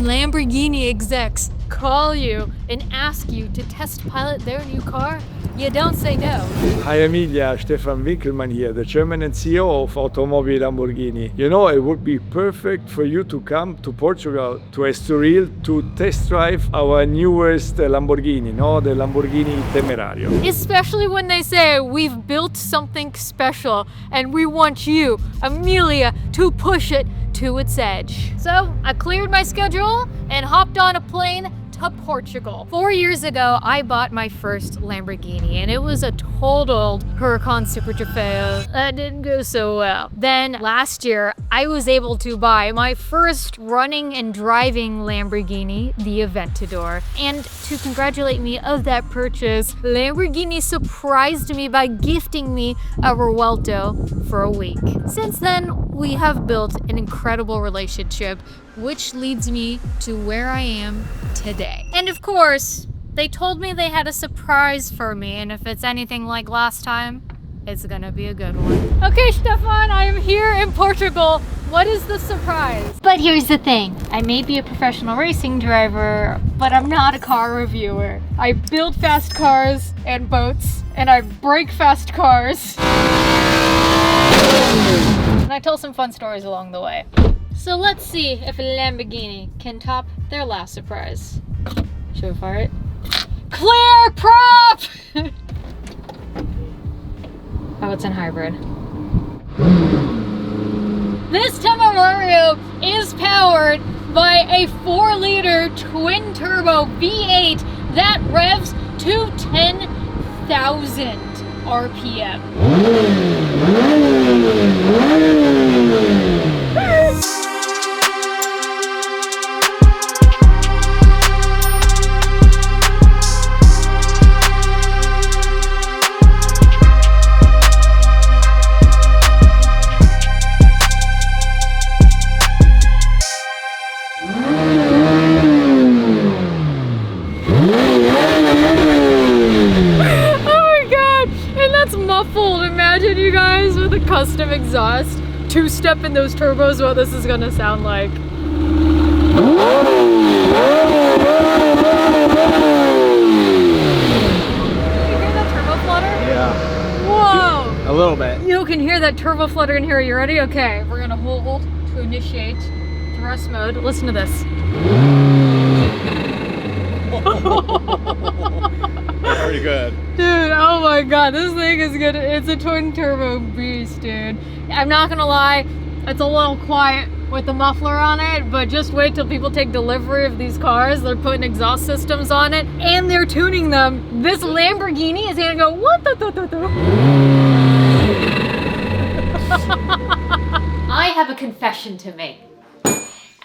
Lamborghini execs call you and ask you to test pilot their new car, you don't say no. Hi Emilia, Stefan Winkelmann here, the Chairman and CEO of Automobile Lamborghini. You know, it would be perfect for you to come to Portugal, to Estoril, to test drive our newest Lamborghini, the Lamborghini Temerario. Especially when they say we've built something special and we want you, Emilia, to push it to its edge. So I cleared my schedule and hopped on a plane to Portugal. 4 years ago, I bought my first Lamborghini and it was a total Huracan Super Trofeo. That didn't go so well. Then last year, I was able to buy my first running and driving Lamborghini, the Aventador. And to congratulate me of that purchase, Lamborghini surprised me by gifting me a Revuelto for a week. Since then, we have built an incredible relationship, which leads me to where I am today. And of course, they told me they had a surprise for me, and if it's anything like last time, it's gonna be a good one. Okay, Stefan, I am here in Portugal. What is the surprise? But here's the thing. I may be a professional racing driver, but I'm not a car reviewer. I build fast cars and boats, and I break fast cars. And I tell some fun stories along the way. So let's see if a Lamborghini can top their last surprise. Should we fire it? Clear prop! Oh, it's in hybrid. This Temerario is powered by a 4-liter twin-turbo V8 that revs to 10,000 RPM. Muffled. Imagine you guys with a custom exhaust, two-step in those turbos, what this is gonna sound like. Can you hear that turbo flutter? Yeah. Whoa! A little bit. You can hear that turbo flutter in here. You ready? Okay, we're gonna hold to initiate thrust mode. Listen to this. Pretty good. Dude, oh my god, this thing is good. It's a twin turbo beast, dude. I'm not gonna lie, it's a little quiet with the muffler on it, but just wait till people take delivery of these cars. They're putting exhaust systems on it and they're tuning them. This Lamborghini is gonna go, what the. I have a confession to make.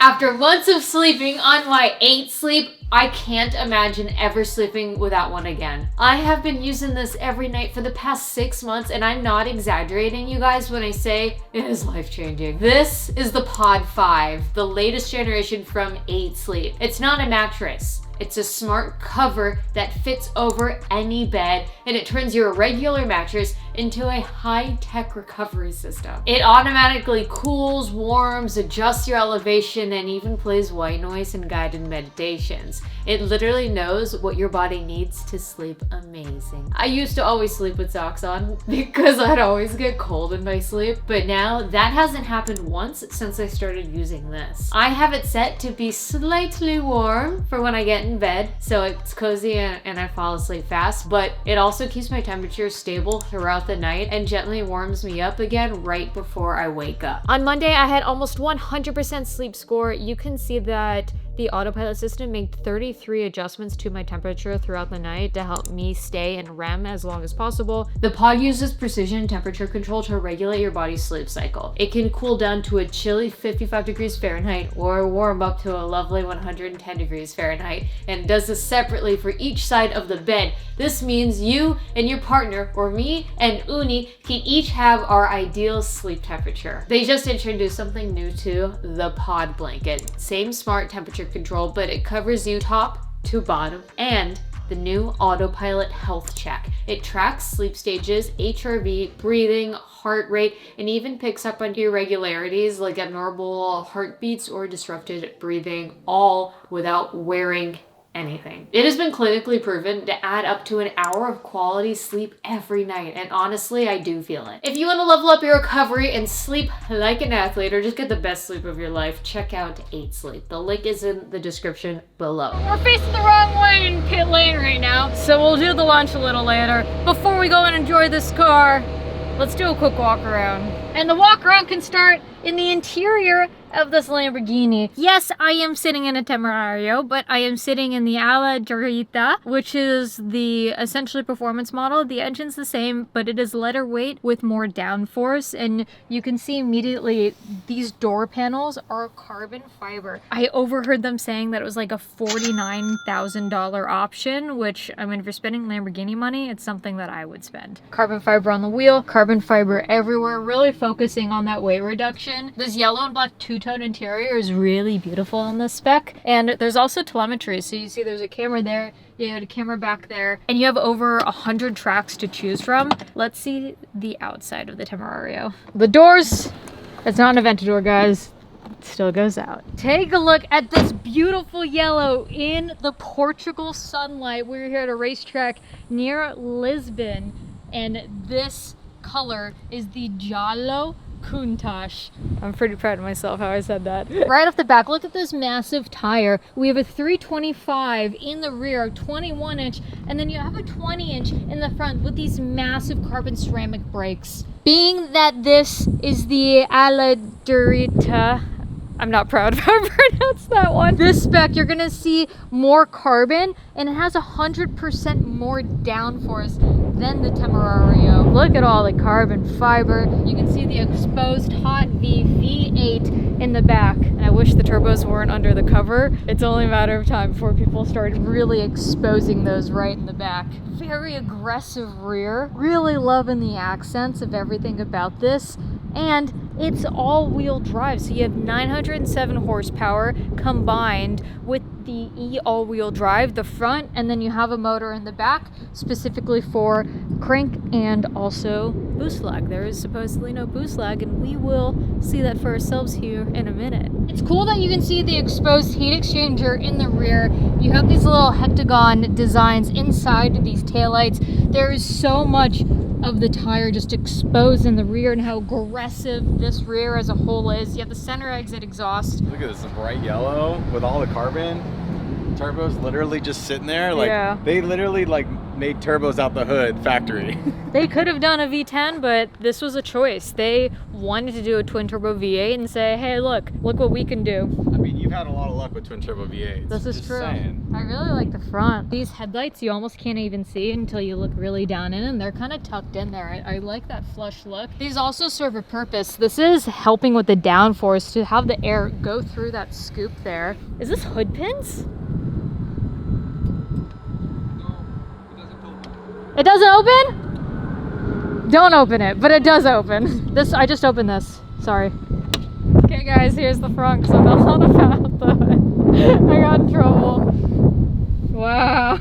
After months of sleeping on my 8 sleep, I can't imagine ever sleeping without one again. I have been using this every night for the past 6 months, and I'm not exaggerating, you guys, when I say it is life-changing. This is the Pod 5, the latest generation from 8 Sleep. It's not a mattress. It's a smart cover that fits over any bed, and it turns your regular mattress into a high-tech recovery system. It automatically cools, warms, adjusts your elevation, and even plays white noise and guided meditations. It literally knows what your body needs to sleep amazing. I used to always sleep with socks on because I'd always get cold in my sleep, but now that hasn't happened once since I started using this. I have it set to be slightly warm for when I get in bed, so it's cozy and I fall asleep fast, but it also keeps my temperature stable throughout the night and gently warms me up again right before I wake up. On Monday, I had almost 100% sleep score. You can see that the autopilot system made 33 adjustments to my temperature throughout the night to help me stay in REM as long as possible. The pod uses precision temperature control to regulate your body's sleep cycle. It can cool down to a chilly 55 degrees Fahrenheit or warm up to a lovely 110 degrees Fahrenheit, and it does this separately for each side of the bed. This means you and your partner, or me and Uni, can each have our ideal sleep temperature. They just introduced something new too, the pod blanket. Same smart temperature control, but it covers you top to bottom, and the new autopilot health check. It tracks sleep stages, HRV, breathing, heart rate, and even picks up on irregularities like abnormal heartbeats or disrupted breathing, all without wearing anything. It has been clinically proven to add up to an hour of quality sleep every night, and honestly, I do feel it. If you want to level up your recovery and sleep like an athlete, or just get the best sleep of your life, check out 8 Sleep. The link is in the description below. We're facing the wrong way in pit lane right now, so we'll do the lunch a little later. Before we go and enjoy this car, let's do a quick walk around. And the walk around can start in the interior of this Lamborghini. Yes, I am sitting in a Temerario, but I am sitting in the Ala Durita, which is the essentially performance model. The engine's the same, but it is lighter weight with more downforce, and you can see immediately these door panels are carbon fiber. I overheard them saying that it was like a $49,000 option, which, I mean, if you're spending Lamborghini money, it's something that I would spend. Carbon fiber on the wheel, carbon fiber everywhere, really focusing on that weight reduction. This yellow and black two-tone interior is really beautiful on this spec, and there's also telemetry. So you see there's a camera there, you have a camera back there, and you have over 100 tracks to choose from. Let's see the outside of the Temerario. The doors, it's not an Aventador, guys. It still goes out. Take a look at this beautiful yellow in the Portugal sunlight. We're here at a racetrack near Lisbon, and this color is the Giallo Countach. I'm pretty proud of myself how I said that. Right off the back, look at this massive tire. We have a 325 in the rear, 21 inch, and then you have a 20 inch in the front with these massive carbon ceramic brakes. Being that this is the Ala Durita, I'm not proud of how I pronounced that one. This spec, you're gonna see more carbon, and it has 100% more downforce than the Temerario. Look at all the carbon fiber. You can see the exposed hot V V8 in the back. And I wish the turbos weren't under the cover. It's only a matter of time before people start really exposing those right in the back. Very aggressive rear. Really loving the accents of everything about this. And it's all-wheel drive, so you have 907 horsepower combined with the E all-wheel drive, the front, and then you have a motor in the back specifically for crank and also boost lag. There is supposedly no boost lag, and we will see that for ourselves here in a minute. It's cool that you can see the exposed heat exchanger in the rear. You have these little hectagon designs inside these taillights. There is so much of the tire just exposed in the rear, and how aggressive this rear as a whole is. You have the center exit exhaust. Look at this bright yellow with all the carbon. Turbos literally just sitting there. Like, yeah. They literally like made turbos out the hood factory. They could have done a V10, but this was a choice. They wanted to do a twin turbo V8 and say, hey, look what we can do. I mean, you've had a lot of luck with twin turbo V8s. This is just true. Saying. I really like the front. These headlights you almost can't even see until you look really down in them. They're kind of tucked in there. I like that flush look. These also serve a purpose. This is helping with the downforce to have the air go through that scoop there. Is this hood pins? It doesn't open? Don't open it, but it does open. I just opened this. Sorry. Okay guys, here's the front because I'm not on about the hood. I got in trouble. Wow.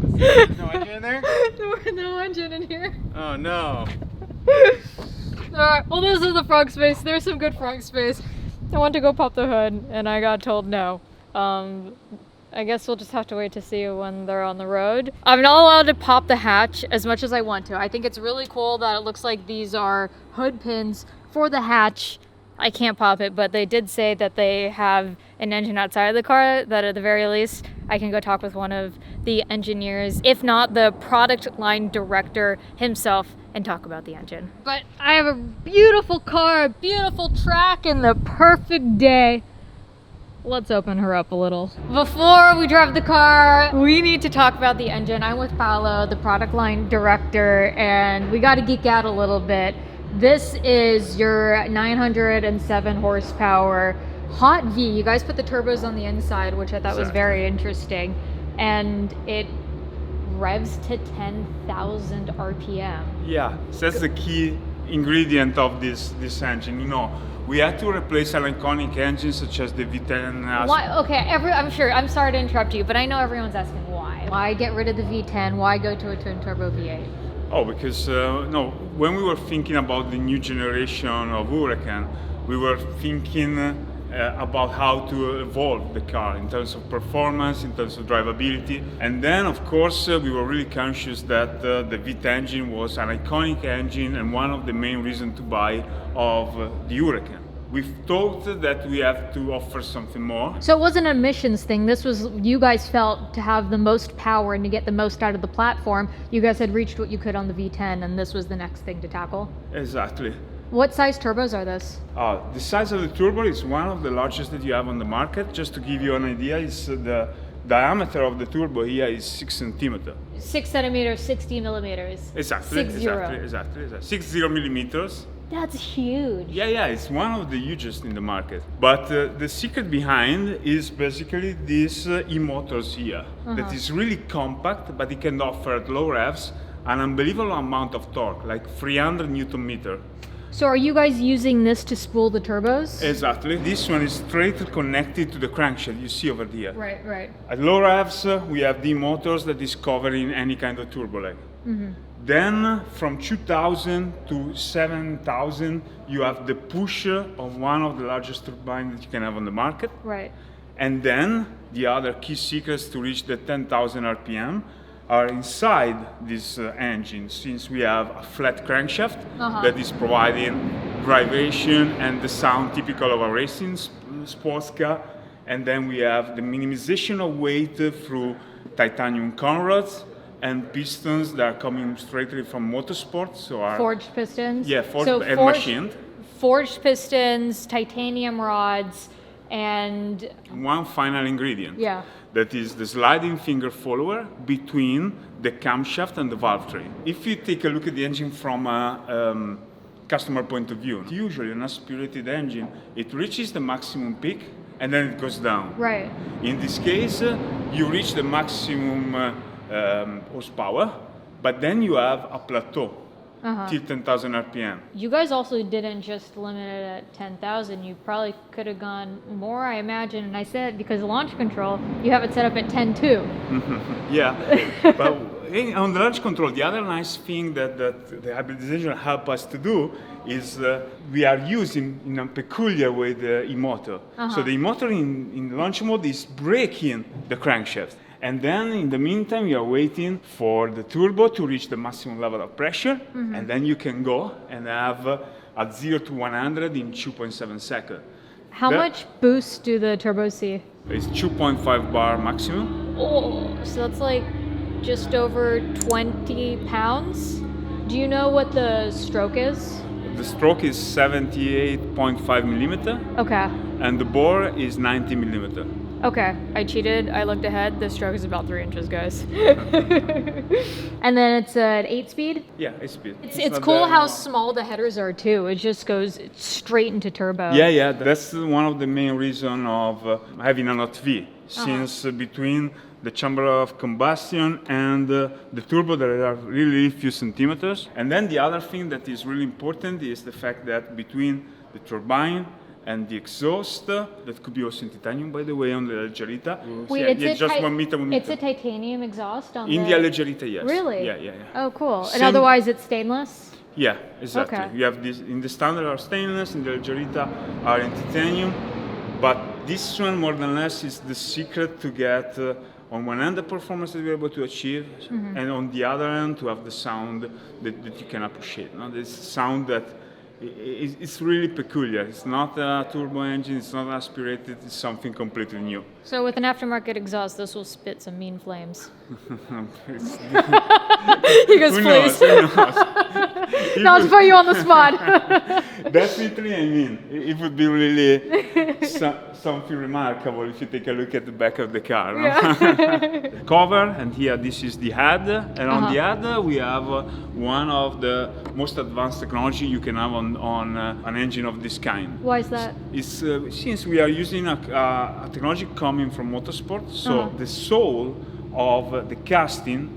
No engine in there? No engine in here. Oh no. Alright, well this is the front space. There's some good front space. I went to go pop the hood and I got told no. I guess we'll just have to wait to see when they're on the road. I'm not allowed to pop the hatch as much as I want to. I think it's really cool that it looks like these are hood pins for the hatch. I can't pop it, but they did say that they have an engine outside of the car that at the very least I can go talk with one of the engineers, if not the product line director himself, and talk about the engine. But I have a beautiful car, a beautiful track, and the perfect day. Let's open her up a little. Before we drive the car, we need to talk about the engine. I'm with Paolo, the product line director, and we got to geek out a little bit. This is your 907 horsepower hot V. You guys put the turbos on the inside, which I thought was very interesting. And it revs to 10,000 RPM. Yeah, that's the key ingredient of this engine. You know, we had to replace an iconic engine such as the V10. Why? Okay, I'm sorry to interrupt you, but I know everyone's asking why. Why get rid of the V10? Why go to a twin turbo V8? Oh, because no, when we were thinking about the new generation of Huracan, we were thinking about how to evolve the car in terms of performance, in terms of drivability. And then, of course, we were really conscious that the V10 engine was an iconic engine and one of the main reasons to buy of the Huracan. We thought that we have to offer something more. So it wasn't an emissions thing. This was, you guys felt to have the most power and to get the most out of the platform. You guys had reached what you could on the V10, and this was the next thing to tackle. Exactly. What size turbos are this? The size of the turbo is one of the largest that you have on the market. Just to give you an idea, is the diameter of the turbo here is 6 centimeters. 6 centimeters, 60 millimeters. Exactly. 60. Exactly. 60 millimeters. That's huge. Yeah, it's one of the hugest in the market. But the secret behind is basically this e-motors here, that is really compact, but it can offer at low revs an unbelievable amount of torque, like 300 Newton meter. So are you guys using this to spool the turbos? Exactly. This one is straight connected to the crankshaft you see over here. Right. At low revs, we have the motors that is covering any kind of turbo lag. Then from 2000 to 7000, you have the push of one of the largest turbines that you can have on the market. Right. And then the other key secrets to reach the 10,000 RPM are inside this engine, since we have a flat crankshaft that is providing vibration and the sound typical of a racing sports car. And then we have the minimization of weight through titanium conrods and pistons that are coming straightly from motorsports. So are Forged pistons? Yeah, forged and machined. Forged pistons, titanium rods, and one final ingredient. Yeah. That is the sliding finger follower between the camshaft and the valve train. If you take a look at the engine from a customer point of view, usually an aspirated engine, it reaches the maximum peak and then it goes down. Right. In this case, you reach the maximum horsepower, but then you have a plateau till 10,000 RPM. You guys also didn't just limit it at 10,000. You probably could have gone more, I imagine. And I said, because of launch control, you have it set up at 10.2. Yeah, but on the launch control, the other nice thing that the hybridization help us to do is we are using in a peculiar way the e-motor. So the e-motor in the launch mode is braking the crankshaft. And then in the meantime, you are waiting for the turbo to reach the maximum level of pressure, and then you can go and have at 0 to 100 in 2.7 seconds. How much boost do the turbos see? It's 2.5 bar maximum. Oh, so that's like just over 20 pounds. Do you know what the stroke is? The stroke is 78.5 millimeter. Okay. And the bore is 90 millimeter. Okay, I cheated. I looked ahead. The stroke is about 3 inches, guys. And then it's an 8-speed? Yeah, 8-speed. It's cool how small the headers are too. It just goes straight into turbo. Yeah, that's one of the main reasons of having an hot V. Since between the chamber of combustion and the turbo there are really few centimeters. And then the other thing that is really important is the fact that between the turbine and the exhaust, that could be also in titanium, by the way, on the Algerita. Wait, it's just 1 meter. It's a titanium exhaust on in the Algerita, yes. Really? Yeah. Oh, cool. And otherwise it's stainless? Yeah, exactly. Okay. You have this in the standard are stainless, in the Algerita are in titanium, but this one more than less is the secret to get on one end the performance that we're able to achieve, and on the other end to have the sound that you can appreciate. No? This sound that it's really peculiar. It's not a turbo engine, it's not aspirated, it's something completely new. So with an aftermarket exhaust, this will spit some mean flames. He goes, please. Who knows? Not to put you on the spot. Definitely, I mean, it would be really something remarkable if you take a look at the back of the car. No? Yeah. Cover, and here this is the head, and on the head we have one of the most advanced technology you can have on an engine of this kind. Why is that? It's since we are using a technology coming from motorsport, so the soul of the casting,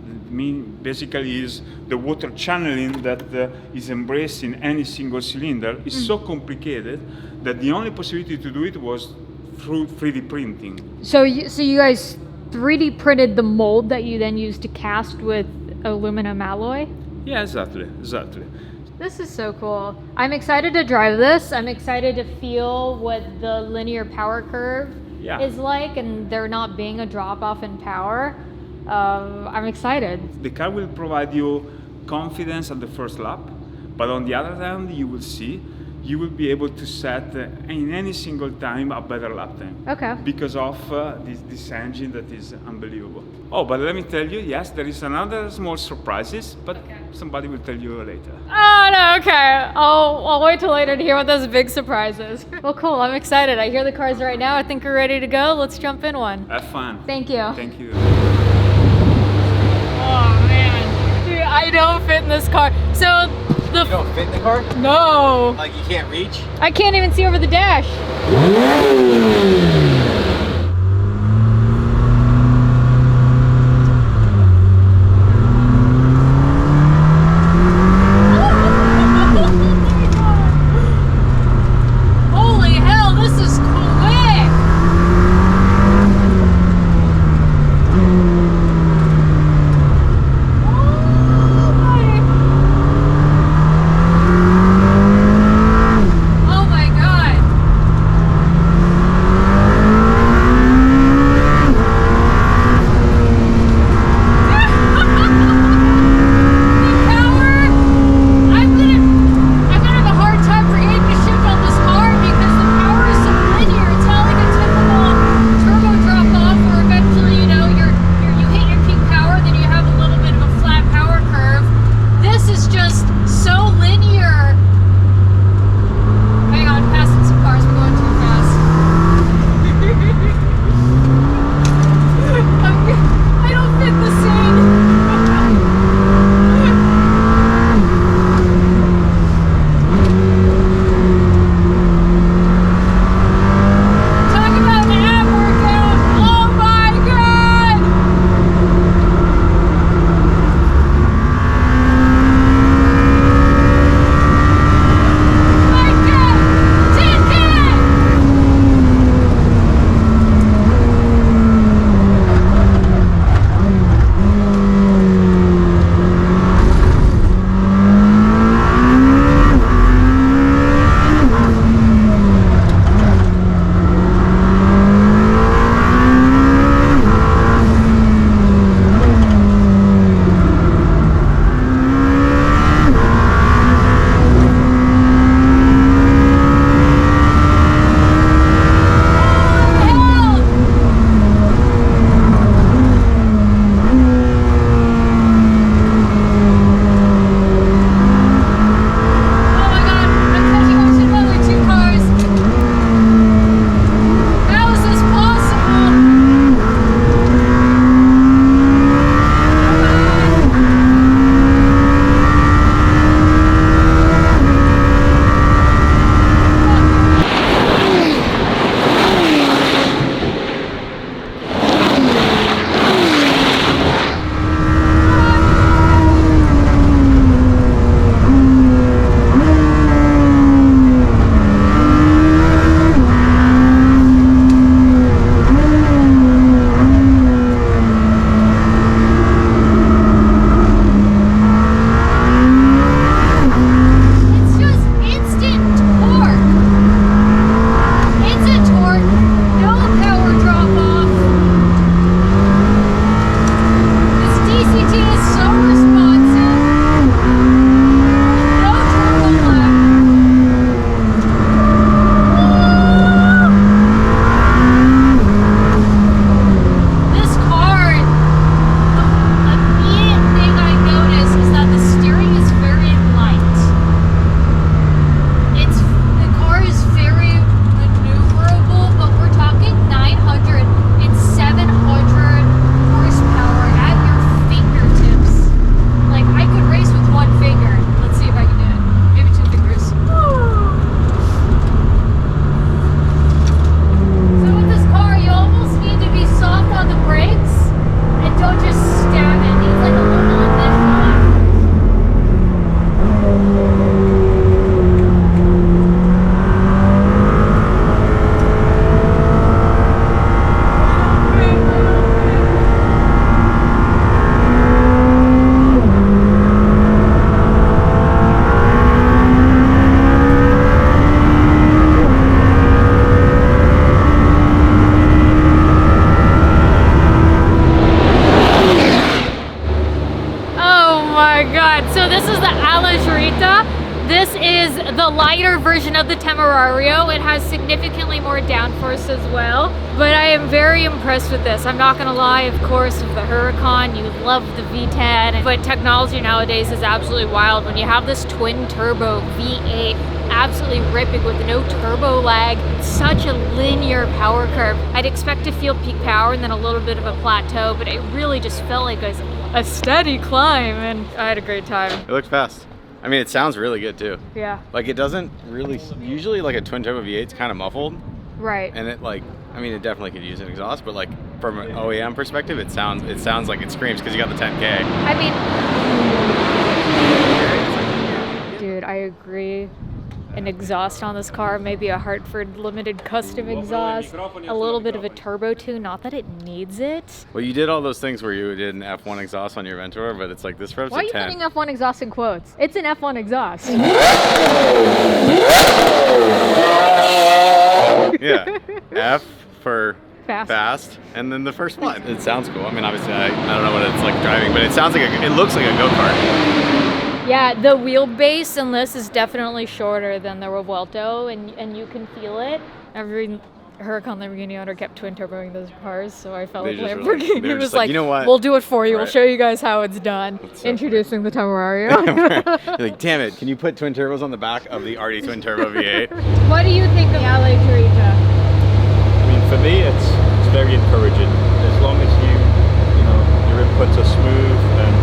basically is the water channeling that is embraced in any single cylinder is so complicated that the only possibility to do it was through 3D printing. So you guys 3D printed the mold that you then used to cast with aluminum alloy? Yeah, exactly. This is so cool. I'm excited to drive this. I'm excited to feel what the linear power curve is like, and there not being a drop off in power. I'm excited. The car will provide you confidence at the first lap, but on the other hand, you will be able to set in any single time a better lap time. Okay. Because of this engine that is unbelievable. Oh, but let me tell you, yes, there is another small surprises, but somebody will tell you later. Oh, no, okay. I'll wait till later to hear what those big surprises. Well, cool. I'm excited. I hear the cars right now. I think we're ready to go. Let's jump in one. Have fun. Thank you. Thank you. Oh, man. Dude, I don't fit in this car. So You don't fit in the car? No. Like you can't reach? I can't even see over the dash. Holy hell, this is quick! Oh my god! the lighter version of the Temerario. It has significantly more downforce as well. But I am very impressed with this. I'm not gonna lie, of course, with the Huracan, you love the V10, but technology nowadays is absolutely wild. When you have this twin turbo V8 absolutely ripping with no turbo lag, such a linear power curve. I'd expect to feel peak power and then a little bit of a plateau, but it really just felt like a steady climb, and I had a great time. It looks fast. I mean, it sounds really good too. Yeah. Like it doesn't really, usually like a twin turbo V8 is kind of muffled. Right. And it like, I mean, it definitely could use an exhaust, but like from an OEM perspective, it sounds like it screams because you got the 10K. I mean, dude, I agree. An exhaust on this car, maybe a Hartford limited custom exhaust, a little bit of a turbo tune, not that it needs it. Well, you did all those things where you did an F1 exhaust on your Ventura, but it's like this revs Why are a you 10. putting F1 exhaust in quotes? It's an F1 exhaust. Yeah, F for Fast. and then the first one. It sounds cool. I mean, obviously, I don't know what it's like driving, but it sounds like it looks like a go-kart. Yeah, the wheelbase in this is definitely shorter than the Revuelto, and you can feel it. Every Huracan Lamborghini owner kept twin turboing those cars, so I felt They like just were like- Lamborghini they were was just like, like, "You know what? we'll do it for you. We'll Right. show you guys how it's done." That's so Introducing the Temerario. You're like, damn it, can you put twin turbos on the back of the RD twin turbo V8? What do you think of the LA Torita? I mean, for me, it's very encouraging. As long as your inputs are smooth and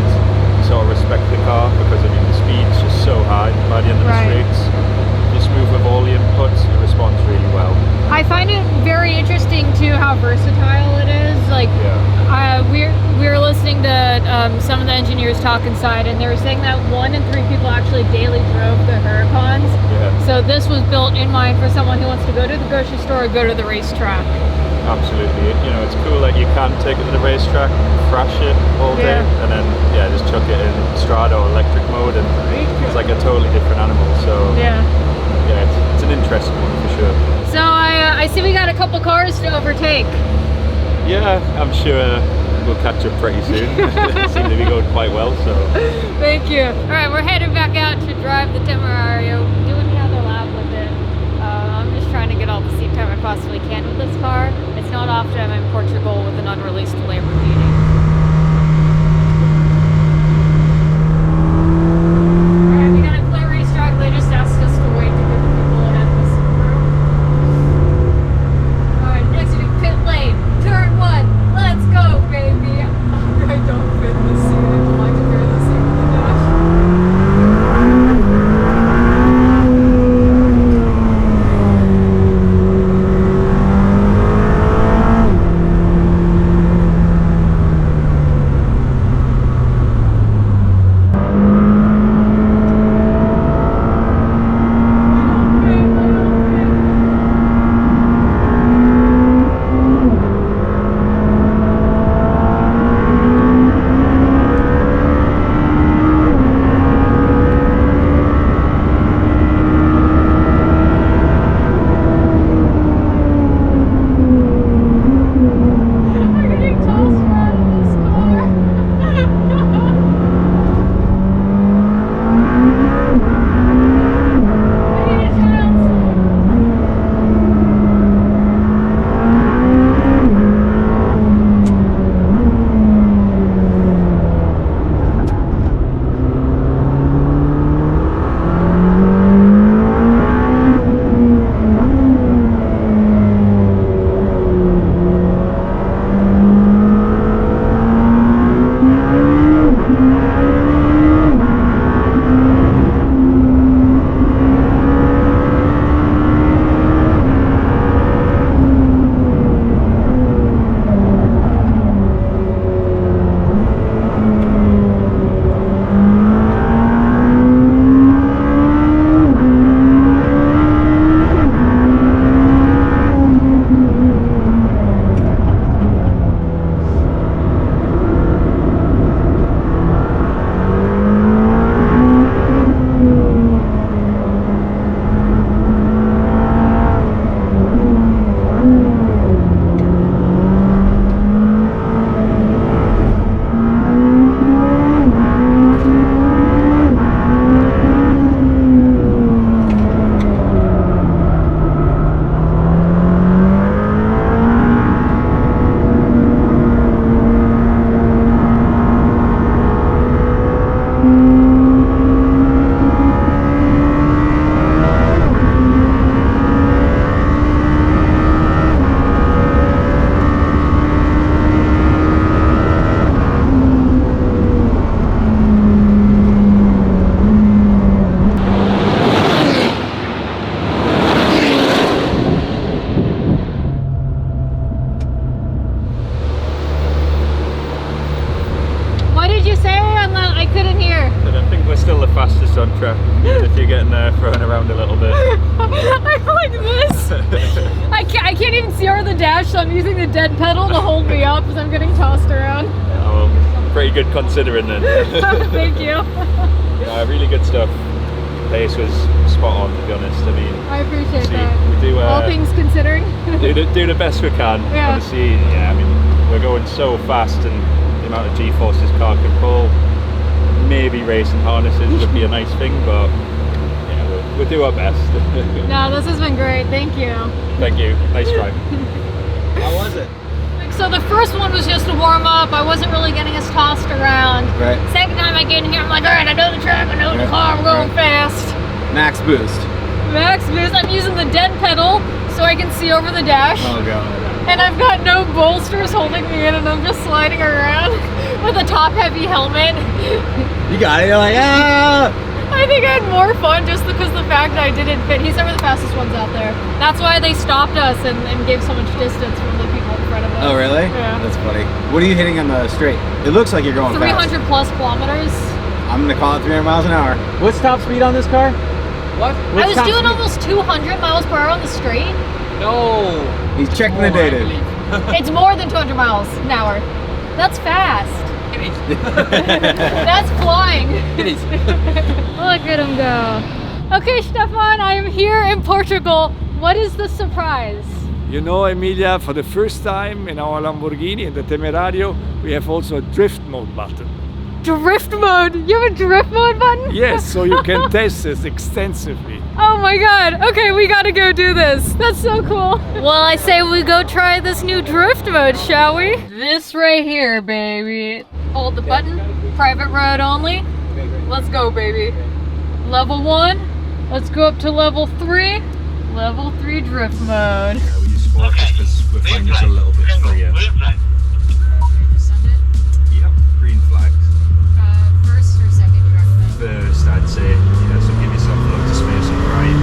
you sort of respect the car, because I mean the speed's just so high by the end of the Right. streets. If you're smooth with all the inputs, it responds really well. I find it very interesting too how versatile it is. Like, we're listening to some of the engineers talk inside, and they were saying that 1 in 3 people actually daily drove the Huracans. Yeah, So this was built in mind for someone who wants to go to the grocery store or go to the racetrack. absolutely. It's cool that you can take it to the racetrack, thrash it all day, Yeah. and then just chuck it in Strada or electric mode, and it's like a totally different animal. So Yeah. it's an interesting one for sure. So I see we got a couple cars to overtake. Yeah, I'm sure we'll catch up pretty soon. Seem to be going quite well, so. Thank you. All right, we're headed back out to drive the Temerario, doing another lap with it. I'm just trying to get all the seat time I possibly can with this car. It's not often I'm in Portugal with an unreleased Lamborghini. All right, we got a clear racetrack. They just asked us to wait to get the people ahead of us through. All right, next to pit lane, turn 1. Let's go, baby. I don't fit in this seat. I don't like to bear this seat with the dash. on track, even if you're getting thrown around a little bit. I'm like this. I can't even see over the dash, so I'm using the dead pedal to hold me up because I'm getting tossed around. Oh, well, pretty good considering then. Thank you. Really good stuff. Pace was spot on, to be honest. I mean, I appreciate that. We do all things considering. do the best we can. Yeah. Obviously, I mean, we're going so fast, and the amount of G-force this car can pull. Maybe racing harnesses would be a nice thing, but yeah, we'll do our best. No, this has been great. Thank you. Thank you. Nice drive. How was it? So the first one was just a warm up. I wasn't really getting us tossed around. Right. Second time I get in here, I'm like, all right, I know the track, I know the car, I'm going fast. Max boost. Max boost. I'm using the dead pedal so I can see over the dash. Oh god. And I've got no bolsters holding me in, and I'm just sliding around with a top-heavy helmet. You got it. You're like, ah! I think I had more fun just because the fact that I didn't fit. He's some of the fastest ones out there. That's why they stopped us and gave so much distance from the people in front of us. Oh really? Yeah. That's funny. What are you hitting on the straight? It looks like you're going 300 fast. plus kilometers. I'm gonna call it 300 miles an hour. What's top speed on this car? What? I was doing almost 200 miles per hour on the straight. No. He's checking the data. It's more than 200 miles an hour. That's fast. It is. That's flying. It is. Look at him go. Okay, Stefan, I am here in Portugal. What is the surprise? You know, Emilia, for the first time in our Lamborghini, in the Temerario, we have also a drift mode button. Drift mode? You have a drift mode button? Yes, so you can test this extensively. Oh my god. Okay, we gotta go do this. That's so cool. Well, I say we go try this new drift mode, shall we? This right here, baby. Hold the button. Private road only. Let's go, baby. Level 1. Let's go up to level 3. Level 3 drift mode. Yeah, we use sport because we're finding this a little bit freer. Yep, green flags. First or second, you recommend? First, I'd say, so give yourself loads of space on the right.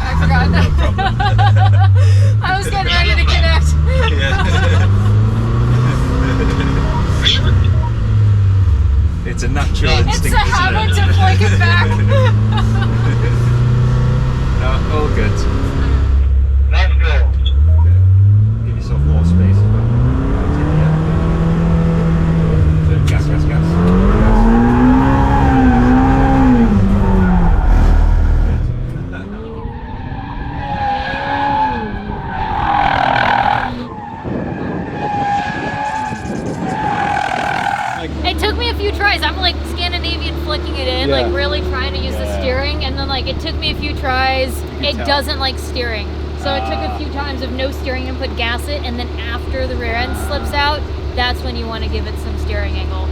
I forgot. I was getting ready to connect. It's a natural instinct, It's a habit isn't to it? flick it back. No, all good. Let's go. Give yourself more space as well. So gas, gas, gas. It took me a few tries. I'm like Scandinavian flicking it in, like really trying to use the steering, and then like it took me a few tries. It doesn't like steering. So it took a few times of no steering and put gas it, and then after the rear end slips out, that's when you want to give it some steering angle.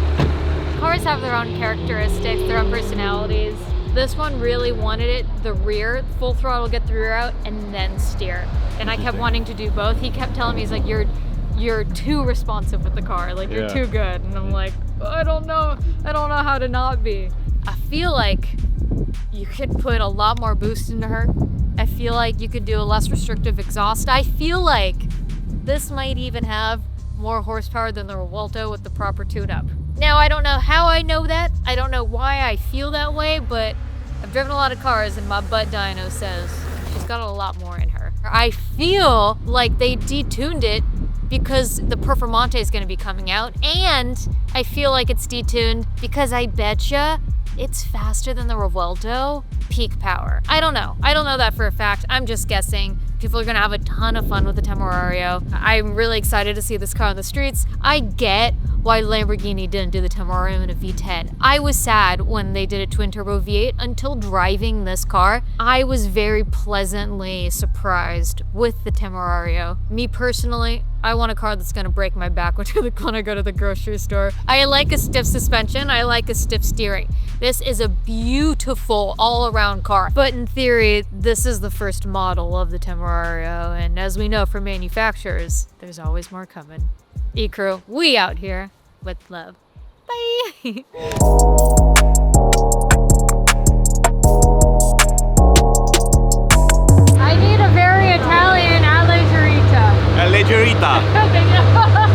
Cars have their own characteristics, their own personalities. This one really wanted it the rear, full throttle, get the rear out, and then steer. And I kept wanting to do both. He kept telling me, he's like, you're too responsive with the car, like you're too good. And I'm like, I don't know how to not be. I feel like you could put a lot more boost into her. I feel like you could do a less restrictive exhaust. I feel like this might even have more horsepower than the Revuelto with the proper tune-up. Now, I don't know how I know that. I don't know why I feel that way, but I've driven a lot of cars and my butt dyno says she's got a lot more in her. I feel like they detuned it because the Performante is going to be coming out, and I feel like it's detuned because I betcha it's faster than the Revuelto peak power. I don't know that for a fact. I'm just guessing. People are gonna have a ton of fun with the Temerario. I'm really excited to see this car on the streets. I get why Lamborghini didn't do the Temerario in a V10. I was sad when they did a twin turbo V8 until driving this car. I was very pleasantly surprised with the Temerario. Me personally, I want a car that's gonna break my back when I go to the grocery store. I like a stiff suspension, I like a stiff steering. This is a beautiful all-around car, but in theory, this is the first model of the Temerario, and as we know from manufacturers, there's always more coming. Ecrew, we out here with love. Bye. I need a very Italian alleggerita. Alleggerita.